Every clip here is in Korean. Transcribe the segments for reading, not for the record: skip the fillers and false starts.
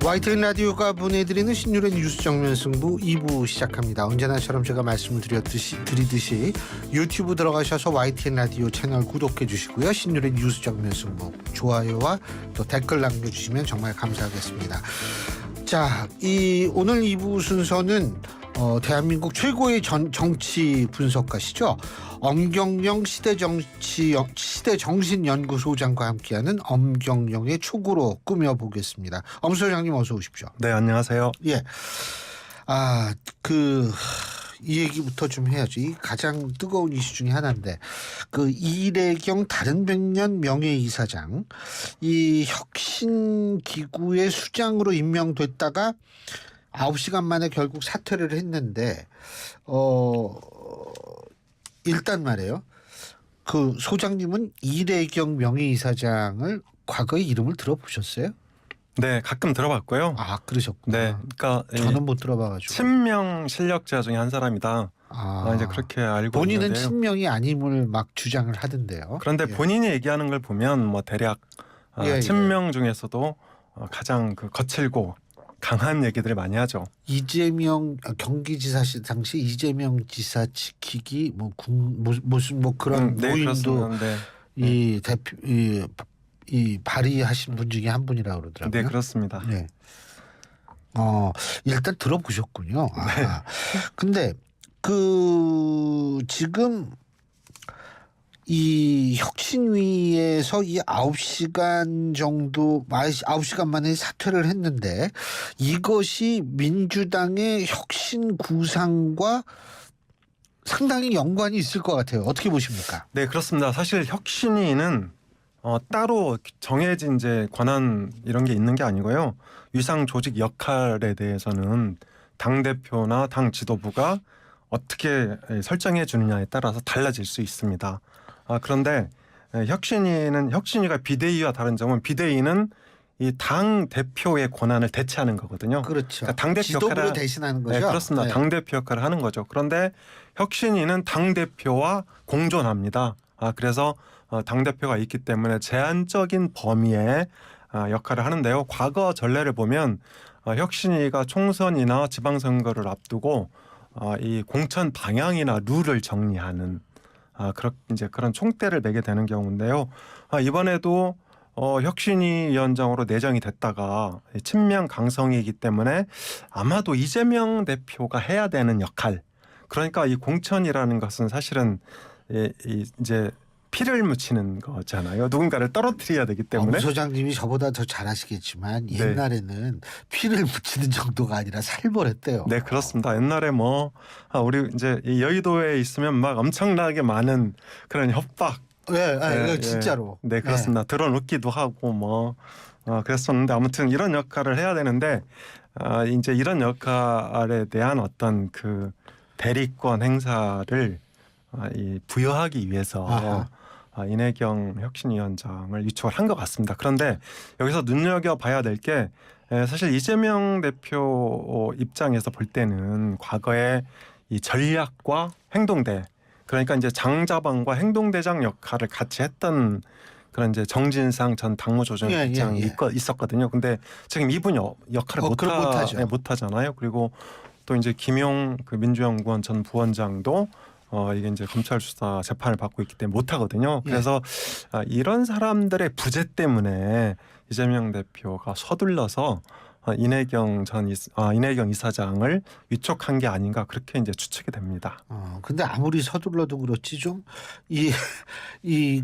YTN 라디오가 보내드리는 신율의 뉴스 정면 승부 2부 시작합니다. 언제나처럼 제가 말씀을 드리듯이 유튜브 들어가셔서 YTN 라디오 채널 구독해 주시고요. 신율의 뉴스 정면 승부 좋아요와 또 댓글 남겨주시면 정말 감사하겠습니다. 자, 오늘 2부 순서는 대한민국 최고의 정치 분석가시죠. 엄경영 시대정신연구소장과 함께하는 엄경영의 촉으로 꾸며보겠습니다. 엄 소장님 어서 오십시오. 네, 안녕하세요. 예. 이 얘기부터 좀 해야지. 이 가장 뜨거운 이슈 중에 하나인데 이래경 다른백년 명예이사장 이 혁신기구의 수장으로 임명됐다가 9시간 만에 결국 사퇴를 했는데 일단 말이에요. 그 소장님은 이래경 명예이사장을 과거에 이름을 들어보셨어요? 네, 가끔 들어봤고요. 아, 그러셨구나. 네, 그러니까 저는 못 들어봐가지고. 친명 실력자 중에 한 사람이다. 이제 그렇게 알고 본인은 있는데요. 친명이 아님을 막 주장을 하던데요. 그런데 본인이 얘기하는 걸 보면 뭐 대략 친명 중에서도 가장 거칠고 강한 얘기들을 많이 하죠. 이재명 경기지사 당시 이재명 지사 지키기 무슨 그런 네, 모임도 네. 이 대표 이 발의하신 분 중에 한 분이라고 그러더라고요. 네, 그렇습니다. 네. 일단 들어보셨군요. 네. 근데 지금 이 혁신위에서 이 9시간 정도 9시간 만에 사퇴를 했는데 이것이 민주당의 혁신 구상과 상당히 연관이 있을 것 같아요. 어떻게 보십니까? 네, 그렇습니다. 사실 혁신위는 따로 정해진 이제 권한 이런 게 있는 게 아니고요. 위상 조직 역할에 대해서는 당 대표나 당 지도부가 어떻게 설정해 주느냐에 따라서 달라질 수 있습니다. 그런데 혁신위가 비대위와 다른 점은 비대위는 이 당 대표의 권한을 대체하는 거거든요. 그렇죠. 그러니까 당 대표 지도부를 대신하는 거죠. 네, 그렇습니다. 네. 당 대표 역할을 하는 거죠. 그런데 혁신위는 당 대표와 공존합니다. 그래서 당 대표가 있기 때문에 제한적인 범위의 역할을 하는데요. 과거 전례를 보면 혁신위가 총선이나 지방선거를 앞두고 이 공천 방향이나 룰을 정리하는 그런 총대를 매게 되는 경우인데요. 이번에도 혁신위 위원장으로 내정이 됐다가 친명 강성이기 때문에 아마도 이재명 대표가 해야 되는 역할. 그러니까 이 공천이라는 것은 사실은 이제 피를 묻히는 거잖아요. 누군가를 떨어뜨려야 되기 때문에. 엄 소장님이 저보다 더 잘하시겠지만 옛날에는 피를 묻히는 정도가 아니라 살벌했대요. 네, 그렇습니다. 옛날에 우리 이제 이 여의도에 있으면 막 엄청나게 많은 그런 협박. 네, 진짜로. 네, 그렇습니다. 들어눕기도 하고 그랬었는데 아무튼 이런 역할을 해야 되는데 이제 이런 역할에 대한 어떤 그 대리권 행사를 부여하기 위해서 이내경 혁신위원장을 위촉을 한 것 같습니다. 그런데 여기서 눈여겨봐야 될 게 사실 이재명 대표 입장에서 볼 때는 과거에 이 전략과 행동대 그러니까 이제 장자방과 행동대장 역할을 같이 했던 그런 이제 정진상 전 당무조정국장이 있었거든요. 근데 지금 이분이 역할을 못하잖아요. 그리고 또 이제 김용 민주연구원 전 부원장도 이게 이제 검찰 수사 재판을 받고 있기 때문에 못하거든요. 그래서 이런 사람들의 부재 때문에 이재명 대표가 서둘러서 이내경 이사장을 위촉한 게 아닌가 그렇게 이제 추측이 됩니다. 근데 아무리 서둘러도 그렇지 좀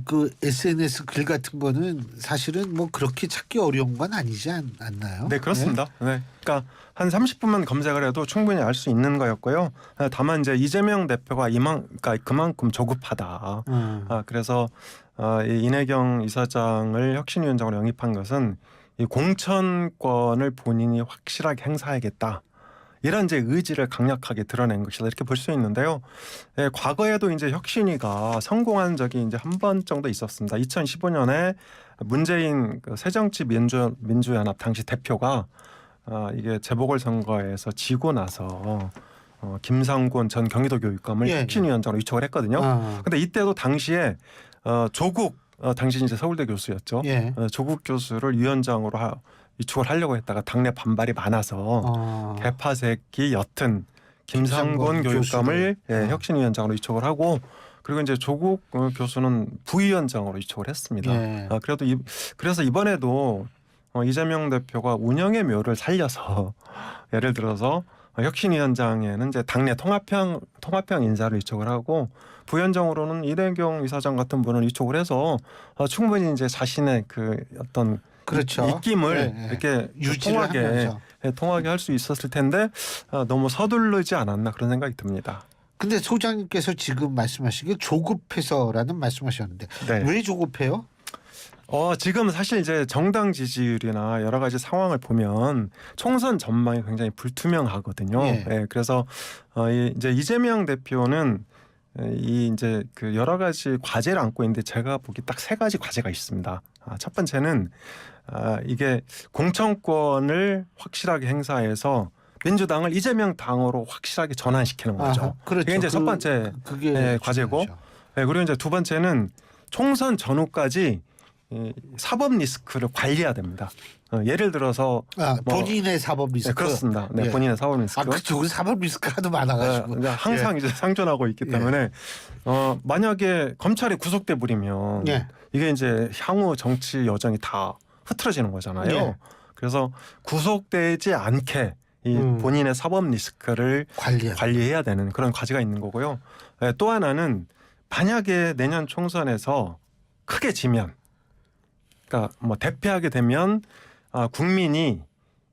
그 SNS 글 같은 거는 사실은 그렇게 찾기 어려운 건 아니지 않나요? 네, 그렇습니다. 네. 그러니까 한 30분만 검색을 해도 충분히 알 수 있는 거였고요. 다만 이제 이재명 대표가 그만큼 조급하다. 그래서 이 이내경 이사장을 혁신위원장으로 영입한 것은 이 공천권을 본인이 확실하게 행사하겠다. 이런 이제 의지를 강력하게 드러낸 것이다 이렇게 볼 수 있는데요. 과거에도 이제 혁신위가 성공한 적이 이제 한 번 정도 있었습니다. 2015년에 문재인 새정치민주연합 당시 대표가 이게 재보궐선거에서 지고 나서 김상곤 전 경기도교육감을 혁신위원장으로 위촉을 했거든요. 그런데 이때도 당시에 조국 당시 이제 서울대 교수였죠. 조국 교수를 위원장으로 위촉을 하려고 했다가 당내 반발이 많아서 개파새끼 옅은 김상곤 교육감을 혁신위원장으로 위촉을 하고 그리고 이제 조국 교수는 부위원장으로 위촉을 했습니다. 그래서 이번에도 이재명 대표가 운영의 묘를 살려서 예를 들어서 혁신위원장에는 이제 당내 통합형 인사를 위촉을 하고 부위원장으로는 이대경 이사장 같은 분을 위촉을 해서 충분히 이제 자신의 그 어떤 그렇죠. 입김을 이렇게 통하게 할 수 있었을 텐데 너무 서두르지 않았나 그런 생각이 듭니다. 근데 소장님께서 지금 말씀하시길 조급해서라는 말씀하셨는데 네. 왜 조급해요? 지금 사실 이제 정당 지지율이나 여러 가지 상황을 보면 총선 전망이 굉장히 불투명하거든요. 그래서 이제 이재명 대표는 이제 그 여러 가지 과제를 안고 있는데 제가 보기 딱 세 가지 과제가 있습니다. 첫 번째는 이게 공천권을 확실하게 행사해서 민주당을 이재명 당으로 확실하게 전환시키는 거죠. 그렇죠. 그게 이제 첫 번째 과제고, 그리고 이제 두 번째는 총선 전후까지 사법 리스크를 관리해야 됩니다. 예를 들어서 본인의 사법 리스크. 그렇습니다. 본인의 사법 리스크. 그쪽은 사법 리스크 하도 많아가지고 항상 이제 상존하고 있기 때문에 만약에 검찰이 구속돼 버리면 이게 이제 향후 정치 여정이 다 흐트러지는 거잖아요. 그래서 구속되지 않게 이 본인의 사법 리스크를 관리해야 되는 그런 과제가 있는 거고요. 또 하나는 만약에 내년 총선에서 크게 지면, 그러니까 뭐 대패하게 되면 국민이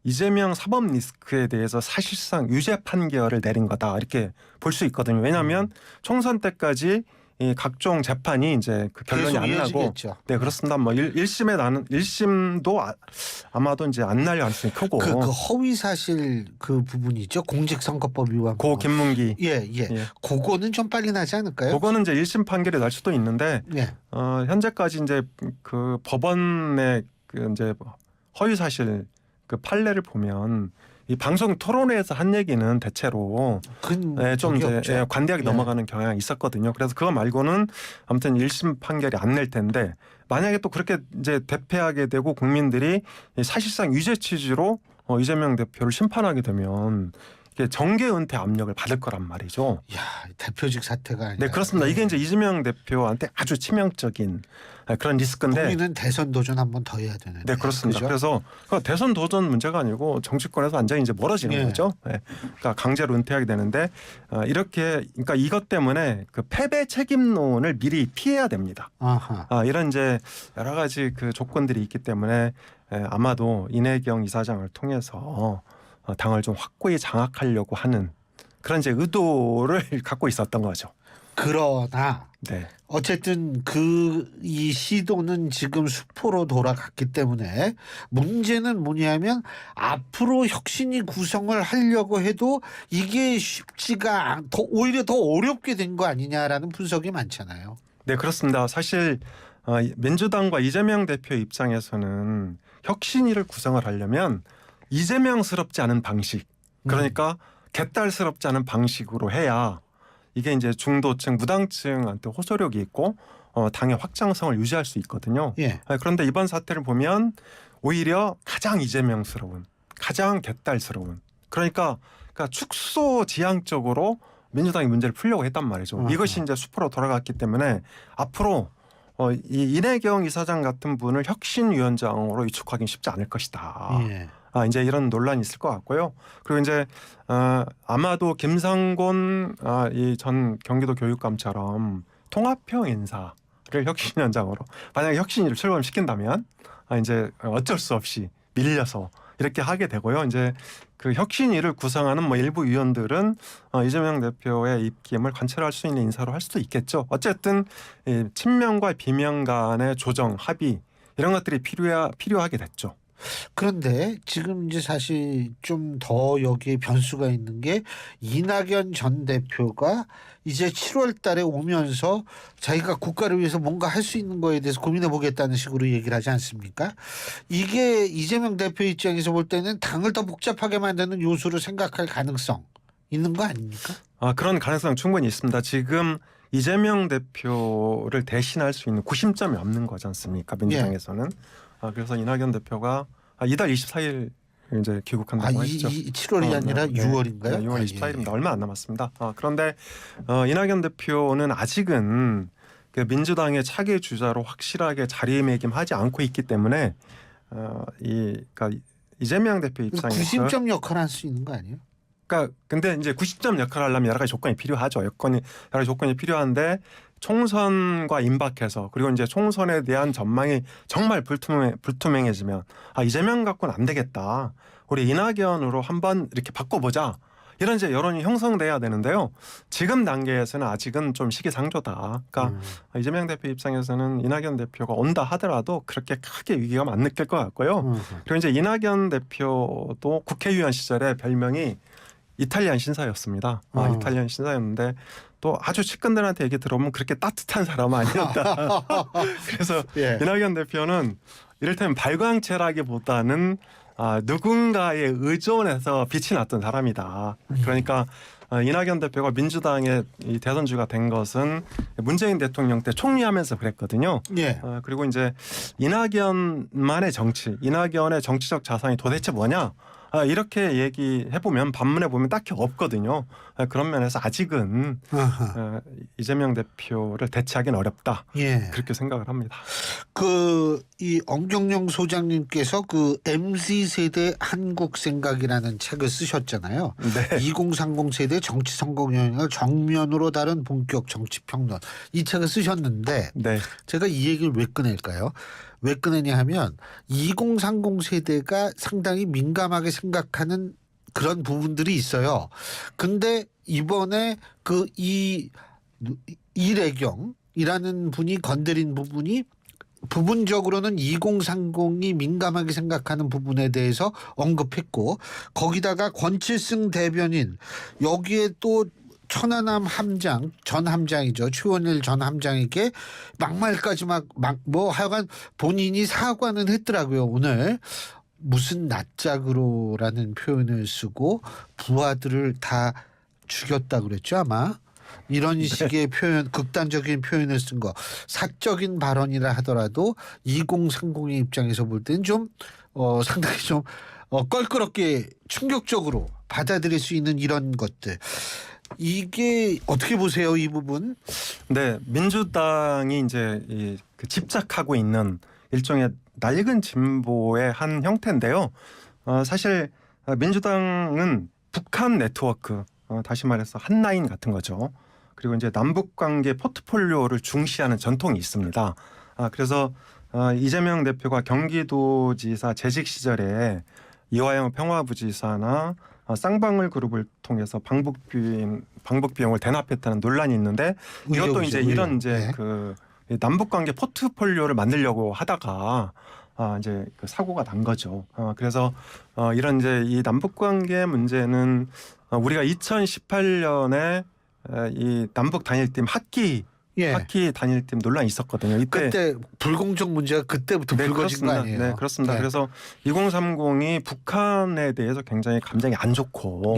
이재명 사법 리스크에 대해서 사실상 유죄 판결을 내린 거다 이렇게 볼 수 있거든요. 왜냐하면 총선 때까지 이 각종 재판이 이제 그 결론이 안 나고, 그렇습니다. 뭐 1심도 아마도 이제 안 날 가능성이 크고, 그 허위 사실 그 부분이죠. 공직선거법 위반. 고 김문기. 그거는 좀 빨리 나지 않을까요? 그거는 이제 1심 판결이 날 수도 있는데, 현재까지 이제 그 법원의 그 이제 허위 사실 그 판례를 보면 이 방송 토론회에서 한 얘기는 대체로 좀 이제 관대하게 넘어가는 경향이 있었거든요. 그래서 그거 말고는 아무튼 1심 판결이 안 낼 텐데, 만약에 또 그렇게 이제 대패하게 되고 국민들이 사실상 유죄 취지로 이재명 대표를 심판하게 되면 이게 정계 은퇴 압력을 받을 거란 말이죠. 대표직 사퇴가 아니라. 네, 그렇습니다. 이게 이제 이재명 대표한테 아주 치명적인 그런 리스크인데, 국민은 대선 도전 한 번 더 해야 되는데. 네, 그렇습니다. 그죠? 그래서 대선 도전 문제가 아니고 정치권에서 완전히 이제 멀어지는 거죠. 그러니까 강제로 은퇴하게 되는데, 이렇게 그러니까 이것 때문에 그 패배 책임론을 미리 피해야 됩니다. 이런 이제 여러 가지 그 조건들이 있기 때문에 아마도 이내경 이사장을 통해서 당을 좀 확고히 장악하려고 하는 그런 이제 의도를 갖고 있었던 거죠. 그러나 어쨌든 이 시도는 지금 수포로 돌아갔기 때문에 문제는 뭐냐면 앞으로 혁신이 구성을 하려고 해도 이게 쉽지가 오히려 더 어렵게 된 거 아니냐라는 분석이 많잖아요. 네, 그렇습니다. 사실 민주당과 이재명 대표 입장에서는 혁신위를 구성을 하려면 이재명스럽지 않은 방식, 그러니까 개딸스럽지 않은 방식으로 해야 이게 이제 중도층, 무당층한테 호소력이 있고 당의 확장성을 유지할 수 있거든요. 그런데 이번 사태를 보면 오히려 가장 이재명스러운, 가장 개딸스러운, 그러니까 축소지향적으로 민주당이 문제를 풀려고 했단 말이죠. 이것이 이제 수포로 돌아갔기 때문에 앞으로 이 이내경 이사장 같은 분을 혁신위원장으로 위촉하기는 쉽지 않을 것이다. 이제 이런 논란이 있을 것 같고요. 그리고 이제 아마도 김상곤 이 전 경기도 교육감처럼 통합형 인사를 혁신위원장으로 만약에 혁신위를 출범시킨다면 이제 어쩔 수 없이 밀려서 이렇게 하게 되고요. 이제 그 혁신위를 구성하는 뭐 일부 위원들은 이재명 대표의 입김을 관철할 수 있는 인사로 할 수도 있겠죠. 어쨌든 이 친명과 비명 간의 조정, 합의 이런 것들이 필요하게 됐죠. 그런데 지금 이제 사실 좀 더 여기에 변수가 있는 게 이낙연 전 대표가 이제 7월 달에 오면서 자기가 국가를 위해서 뭔가 할 수 있는 거에 대해서 고민해 보겠다는 식으로 얘기를 하지 않습니까? 이게 이재명 대표 입장에서 볼 때는 당을 더 복잡하게 만드는 요소로 생각할 가능성 있는 거 아닙니까? 그런 가능성 충분히 있습니다. 지금 이재명 대표를 대신할 수 있는 구심점이 없는 거지 않습니까? 민주당에서는. 그래서 이낙연 대표가 이달 24일 이제 귀국한다고 했죠. 7월이 아니라 6월인가요? 네, 6월 24일입니다. 얼마 안 남았습니다. 그런데 이낙연 대표는 아직은 그 민주당의 차기 주자로 확실하게 자리매김하지 않고 있기 때문에 그러니까 이재명 대표 입장에서 구심점 역할을 할 수 있는 거 아니에요? 그러니까 근데 이제 90점 역할을 하려면 여러 가지 조건이 필요하죠. 여러 가지 조건이 필요한데 총선과 임박해서 그리고 이제 총선에 대한 전망이 정말 불투명해지면 이재명 갖고는 안 되겠다. 우리 이낙연으로 한번 이렇게 바꿔보자. 이런 이제 여론이 형성돼야 되는데요. 지금 단계에서는 아직은 좀 시기상조다. 그러니까 이재명 대표 입장에서는 이낙연 대표가 온다 하더라도 그렇게 크게 위기감 안 느낄 것 같고요. 그리고 이제 이낙연 대표도 국회의원 시절에 별명이 이탈리안 신사였습니다. 이탈리안 신사였는데 또 아주 측근들한테 얘기 들어보면 그렇게 따뜻한 사람은 아니었다. 그래서 예. 이낙연 대표는 이를테면 발광체라기보다는 누군가에 의존해서 빛이 났던 사람이다. 그러니까 이낙연 대표가 민주당의 이 대선주가 된 것은 문재인 대통령 때 총리하면서 그랬거든요. 예. 그리고 이제 이낙연만의 정치, 이낙연의 정치적 자산이 도대체 뭐냐? 이렇게 얘기해보면 반문해보면 딱히 없거든요. 그런 면에서 아직은 이재명 대표를 대체하기는 어렵다. 예. 그렇게 생각을 합니다. 이 엄경영 소장님께서 그 MZ세대 한국 생각이라는 책을 쓰셨잖아요. 네. 2030 세대 정치 성공 영역을 정면으로 다룬 본격 정치 평론. 이 책을 쓰셨는데 네. 제가 이 얘기를 왜 꺼낼까요? 왜 꺼내냐 하면 2030 세대가 상당히 민감하게 생각하는 그런 부분들이 있어요. 근데 이번에 그 이래경이라는 분이 건드린 부분이 부분적으로는 2030이 민감하게 생각하는 부분에 대해서 언급했고 거기다가 권칠승 대변인 여기에 또 천안함 함장 전 함장이죠. 최원일 전 함장에게 막말까지 뭐 하여간 본인이 사과는 했더라고요. 오늘 무슨 낯짝으로라는 표현을 쓰고 부하들을 다 죽였다 그랬죠 아마. 이런 식의 표현, 극단적인 표현을 쓴 거. 사적인 발언이라 하더라도 2030의 입장에서 볼 때는 좀 상당히 좀 껄끄럽게 충격적으로 받아들일 수 있는 이런 것들. 이게 어떻게 보세요, 이 부분? 네, 민주당이 이제 그 집착하고 있는 일종의 낡은 진보의 한 형태인데요. 사실 민주당은 북한 네트워크, 다시 말해서 한라인 같은 거죠. 그리고 이제 남북 관계 포트폴리오를 중시하는 전통이 있습니다. 그래서 이재명 대표가 경기도지사 재직 시절에 이화영 평화부지사나 쌍방울 그룹을 통해서 방북 비용을 대납했다는 논란이 있는데 이것도 이제 이런 이제 그 남북 관계 포트폴리오를 만들려고 하다가 이제 그 사고가 난 거죠. 그래서 이런 이제 이 남북 관계 문제는 우리가 2018년에 이 남북 단일팀 학기 단일팀 논란이 있었거든요. 그때 불공정 문제가 그때부터 불거진 거 아니에요? 네, 그렇습니다. 네. 그래서 2030이 북한에 대해서 굉장히 감정이 안 좋고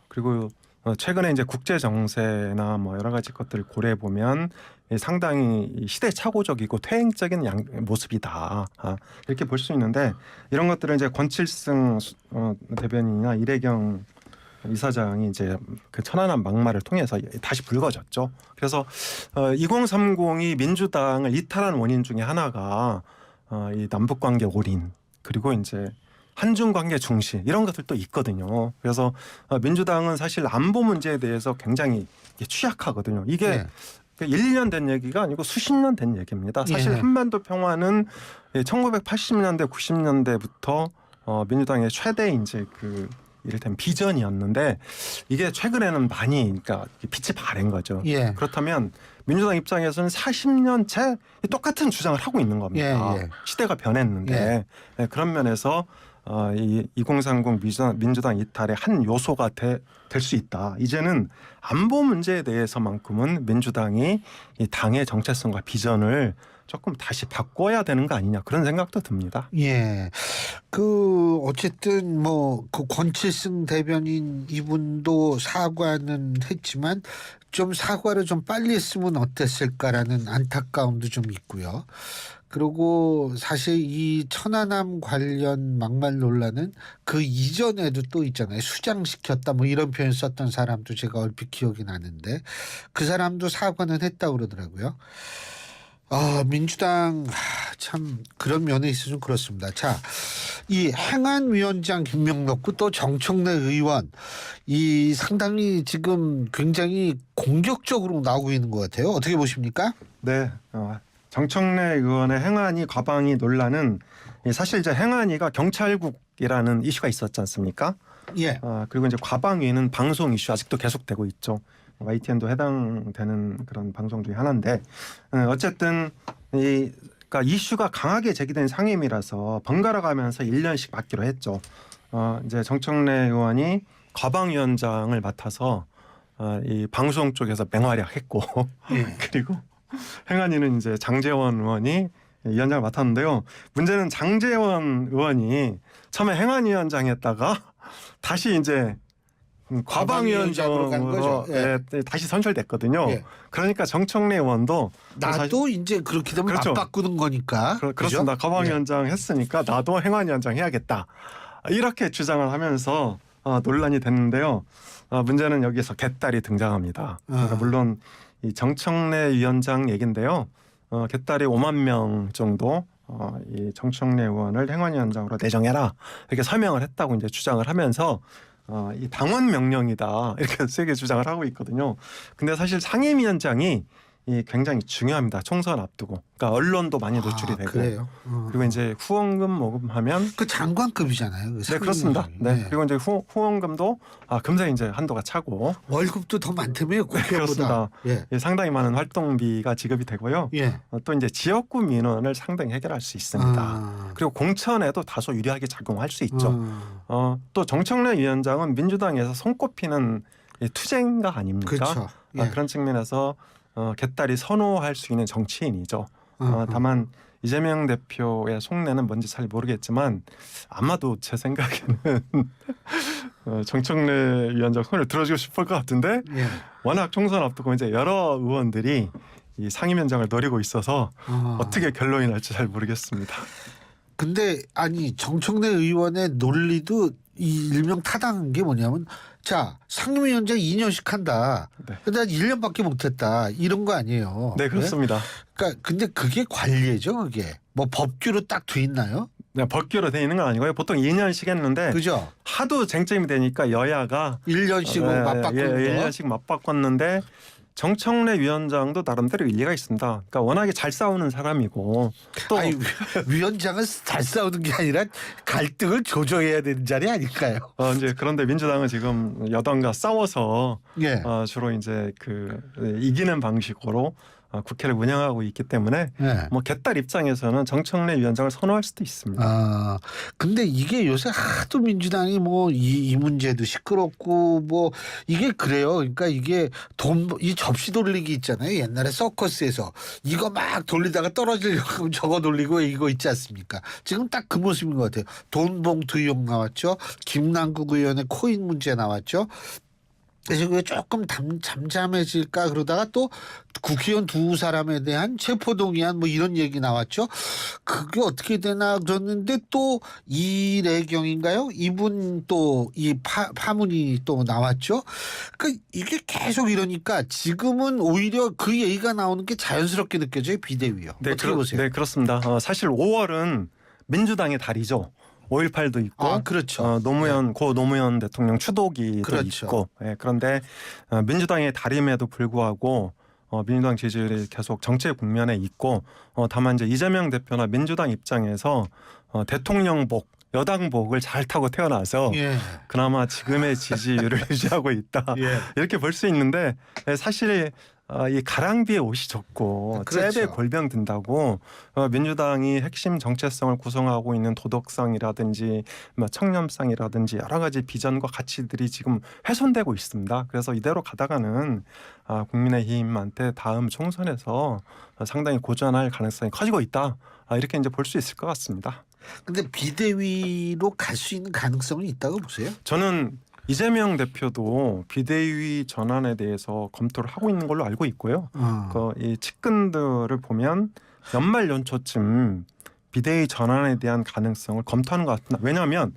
그리고 최근에 이제 국제 정세나 뭐 여러 가지 것들을 고려해 보면 상당히 시대착오적이고 퇴행적인 모습이다. 이렇게 볼 수 있는데 이런 것들을 이제 권칠승 대변인이나 이래경 이사장이 이제 그 천안함 막말을 통해서 다시 불거졌죠. 그래서 2030이 민주당을 이탈한 원인 중에 하나가 이 남북 관계 올인 그리고 이제 한중 관계 중시 이런 것들도 있거든요. 그래서 민주당은 사실 안보 문제에 대해서 굉장히 취약하거든요. 이게 1, 2년 된 얘기가 아니고 수십 년 된 얘기입니다. 사실 한반도 평화는 1980년대, 90년대부터 민주당의 최대 이제 그 이를테면 비전이었는데 이게 최근에는 많이 그러니까 빛이 바랜 거죠. 그렇다면 민주당 입장에서는 40년째 똑같은 주장을 하고 있는 겁니다. 시대가 변했는데 그런 면에서 이 2030 민주당 이탈의 한 요소가 될 수 있다. 이제는 안보 문제에 대해서만큼은 민주당이 이 당의 정체성과 비전을 조금 다시 바꿔야 되는 거 아니냐 그런 생각도 듭니다. 그 어쨌든 뭐 그 권칠승 대변인 이분도 사과는 했지만 좀 사과를 좀 빨리 했으면 어땠을까라는 안타까움도 좀 있고요. 그리고 사실 이 천안함 관련 막말 논란은 그 이전에도 또 있잖아요. 수장시켰다 뭐 이런 표현 썼던 사람도 제가 얼핏 기억이 나는데 그 사람도 사과는 했다고 그러더라고요. 민주당 참 그런 면에 있어서 좀 그렇습니다. 자, 이 행안위원장 김명록과 또 정청래 의원 이 상당히 지금 굉장히 공격적으로 나오고 있는 것 같아요. 어떻게 보십니까? 네, 정청래 의원의 행안위 과방위 논란은 사실 이제 행안위가 경찰국이라는 이슈가 있었지 않습니까? 예. 그리고 이제 과방위는 방송 이슈 아직도 계속되고 있죠. YTN도 해당되는 그런 방송 중에 하나인데 어쨌든 그러니까 이슈가 강하게 제기된 상임이라서 번갈아 가면서 1년씩 맡기로 했죠. 이제 정청래 의원이 과방위원장을 맡아서 이 방송 쪽에서 맹활약했고 예. 그리고 행안위는 이제 장제원 의원이 위원장을 맡았는데요. 문제는 장제원 의원이 처음에 행안위원장했다가 다시 이제 과방위원장으로 간 과방위원장으로 거죠. 예. 다시 선출됐거든요. 예. 그러니까 정청래 의원도 나도 이제 그렇게 되면 그렇죠. 맞바꾸는 거니까. 그렇습니다. 그죠? 과방위원장 했으니까 나도 행안위원장 해야겠다. 이렇게 주장을 하면서 논란이 됐는데요. 문제는 여기서 개딸이 등장합니다. 그러니까 물론 이 정청래 위원장 얘긴데요. 개딸이 5만 명 정도 이 정청래 의원을 행안위원장으로 내정해라 이렇게 서명을 했다고 이제 주장을 하면서 이 당원 명령이다 이렇게 세게 주장을 하고 있거든요. 근데 사실 상임위원장이 이 굉장히 중요합니다. 총선 앞두고. 그러니까 언론도 많이 노출이 되고. 그래요. 그리고 이제 후원금 모금하면 그 장관급이잖아요. 그 네 그렇습니다. 네. 네. 그리고 이제 후원금도 금세 이제 한도가 차고. 월급도 더 많다며요. 국회보다. 그렇습니다. 예. 상당히 많은 활동비가 지급이 되고요. 예. 또 이제 지역구 민원을 상당히 해결할 수 있습니다. 그리고 공천에도 다소 유리하게 작용할 수 있죠. 또 정청래 위원장은 민주당에서 손꼽히는 투쟁가 아닙니까? 그렇죠. 예. 그런 측면에서 개딸이 선호할 수 있는 정치인이죠. 다만 이재명 대표의 속내는 뭔지 잘 모르겠지만 아마도 제 생각에는 정청래 위원장 손을 들어주고 싶을 것 같은데 예. 워낙 총선 앞두고 이제 여러 의원들이 이 상임위원장을 노리고 있어서 어떻게 결론이 날지 잘 모르겠습니다. 근데 아니 정청래 의원의 논리도 이 일명 타당한 게 뭐냐면 자 상임위원장 2년씩 한다. 네. 근데 1년밖에 못했다 이런 거 아니에요. 네 그렇습니다. 그러니까 근데 그게 관례죠 그게 뭐 법규로 딱 돼 있나요? 네, 법규로 되어 있는 건 아니고요. 보통 2년씩 했는데 그죠? 하도 쟁점이 되니까 여야가 1년씩 맞바꾸는 거. 1년씩 맞바꿨는데 정청래 위원장도 나름대로 일리가 있습니다. 그러니까 워낙에 잘 싸우는 사람이고 또 아니, 위원장은 잘 싸우는 게 아니라 갈등을 조정해야 되는 자리 아닐까요? 이제 그런데 민주당은 지금 여당과 싸워서 예. 주로 이제 그 이기는 방식으로 국회를 운영하고 있기 때문에 예. 뭐 개딸 입장에서는 정청래 위원장을 선호할 수도 있습니다. 근데 이게 요새 하도 민주당이 뭐 이 문제도 시끄럽고 뭐 이게 그래요. 그러니까 이게 이 접시 돌리기 있잖아요. 옛날에 서커스에서 이거 막 돌리다가 떨어지려고 하면 저거 돌리고 이거 있지 않습니까? 지금 딱 그 모습인 것 같아요. 돈 봉투 의혹 나왔죠. 김남국 의원의 코인 문제 나왔죠. 그래서 그게 조금 잠잠해질까 그러다가 또 국회의원 두 사람에 대한 체포동의안 뭐 이런 얘기 나왔죠. 그게 어떻게 되나 그랬는데 또 이래경인가요? 이분 또 이 파문이 또 나왔죠. 그러니까 이게 계속 이러니까 지금은 오히려 그 얘기가 나오는 게 자연스럽게 느껴져요. 비대위요. 네, 어떻게 보세요? 네 그렇습니다. 사실 5월은 민주당의 달이죠. 5.18도 있고, 그렇죠. 노무현 고 노무현 대통령 추도기도 그렇죠. 있고, 그런데 민주당의 달임에도 불구하고 민주당 지지율이 계속 정체 국면에 있고, 다만 이제 이재명 대표나 민주당 입장에서 대통령복, 여당복을 잘 타고 태어나서 예. 그나마 지금의 지지율을 유지하고 있다 예. 이렇게 볼 수 있는데 사실. 이 가랑비에 옷이 젖고 그렇죠. 잽에 골병 든다고 민주당이 핵심 정체성을 구성하고 있는 도덕성이라든지 청렴성이라든지 여러 가지 비전과 가치들이 지금 훼손되고 있습니다. 그래서 이대로 가다가는 국민의힘한테 다음 총선에서 상당히 고전할 가능성이 커지고 있다. 이렇게 이제 볼 수 있을 것 같습니다. 근데 비대위로 갈 수 있는 가능성은 있다고 보세요? 저는 이재명 대표도 비대위 전환에 대해서 검토를 하고 있는 걸로 알고 있고요. 이 측근들을 보면 연말 연초쯤 비대위 전환에 대한 가능성을 검토하는 것 같습니다. 왜냐하면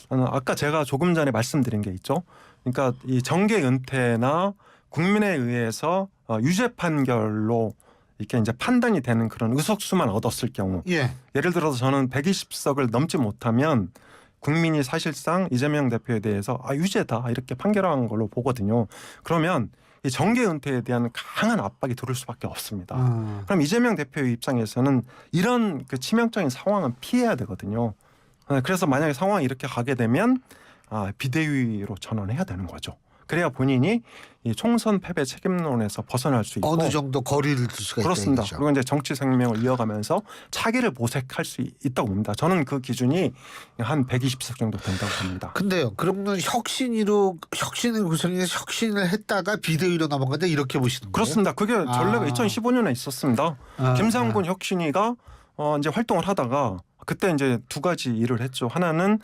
아까 제가 조금 전에 말씀드린 게 있죠. 그러니까 이 정계 은퇴나 국민에 의해서 유죄 판결로 이렇게 이제 판단이 되는 그런 의석수만 얻었을 경우, 예. 예를 들어서 저는 120석을 넘지 못하면 국민이 사실상 이재명 대표에 대해서 유죄다 이렇게 판결한 걸로 보거든요. 그러면 이 정계 은퇴에 대한 강한 압박이 들어올 수밖에 없습니다. 그럼 이재명 대표의 입장에서는 이런 그 치명적인 상황은 피해야 되거든요. 그래서 만약에 상황이 이렇게 가게 되면 비대위로 전환해야 되는 거죠. 그래야 본인이 이 총선 패배 책임론에서 벗어날 수 있고 어느 정도 거리를 둘 수가 그렇습니다. 있다. 그리고 이제 정치 생명을 이어가면서 차기를 모색할 수 있다고 봅니다. 저는 그 기준이 한 120석 정도 된다고 봅니다. 근데요, 그러면 혁신을 구성해서 혁신을 했다가 비대위로 넘어간 건데 이렇게 보시는 거예요? 그렇습니다. 그게 전례가 2015년에 있었습니다. 김상곤 혁신위가 이제 활동을 하다가 그때 이제 두 가지 일을 했죠. 하나는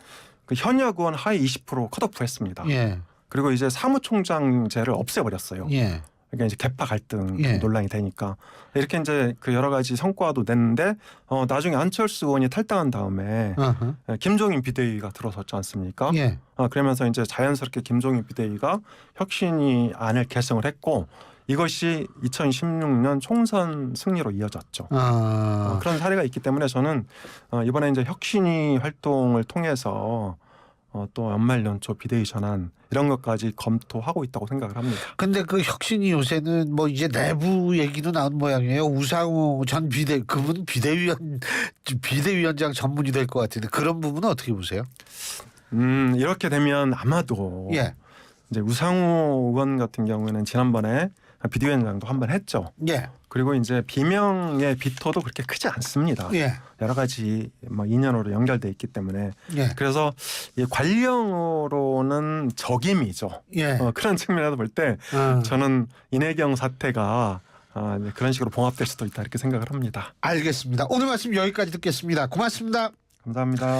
그 현역 의원 하위 20% 컷오프했습니다. 예. 그리고 이제 사무총장제를 없애버렸어요. 예. 그러니까 이제 개파 갈등 예. 논란이 되니까 이렇게 이제 그 여러 가지 성과도 냈는데 나중에 안철수 의원이 탈당한 다음에 김종인 비대위가 들어섰지 않습니까? 예. 그러면서 이제 자연스럽게 김종인 비대위가 혁신위 안을 개성을 했고 이것이 2016년 총선 승리로 이어졌죠. 그런 사례가 있기 때문에 저는 이번에 이제 혁신위 활동을 통해서 또 연말 연초 비대위 전환 이런 것까지 검토하고 있다고 생각을 합니다. 근데 그 혁신이 요새는 뭐 이제 내부 얘기도 나온 모양이에요. 우상호 전 그분 비대위원장 전문이 될 것 같은데 그런 부분은 어떻게 보세요? 이렇게 되면 아마도 예. 이제 우상호 의원 같은 경우에는 지난번에 비대위원장도 한번 했죠. 예. 그리고 이제 비명의 비토도 그렇게 크지 않습니다. 예. 여러 가지 뭐 인연으로 연결돼 있기 때문에 예. 그래서 이 관령으로는 적임이죠. 예. 그런 측면에서 볼 때 저는 이내경 사태가 그런 식으로 봉합될 수도 있다 이렇게 생각을 합니다. 알겠습니다. 오늘 말씀 여기까지 듣겠습니다. 고맙습니다. 감사합니다.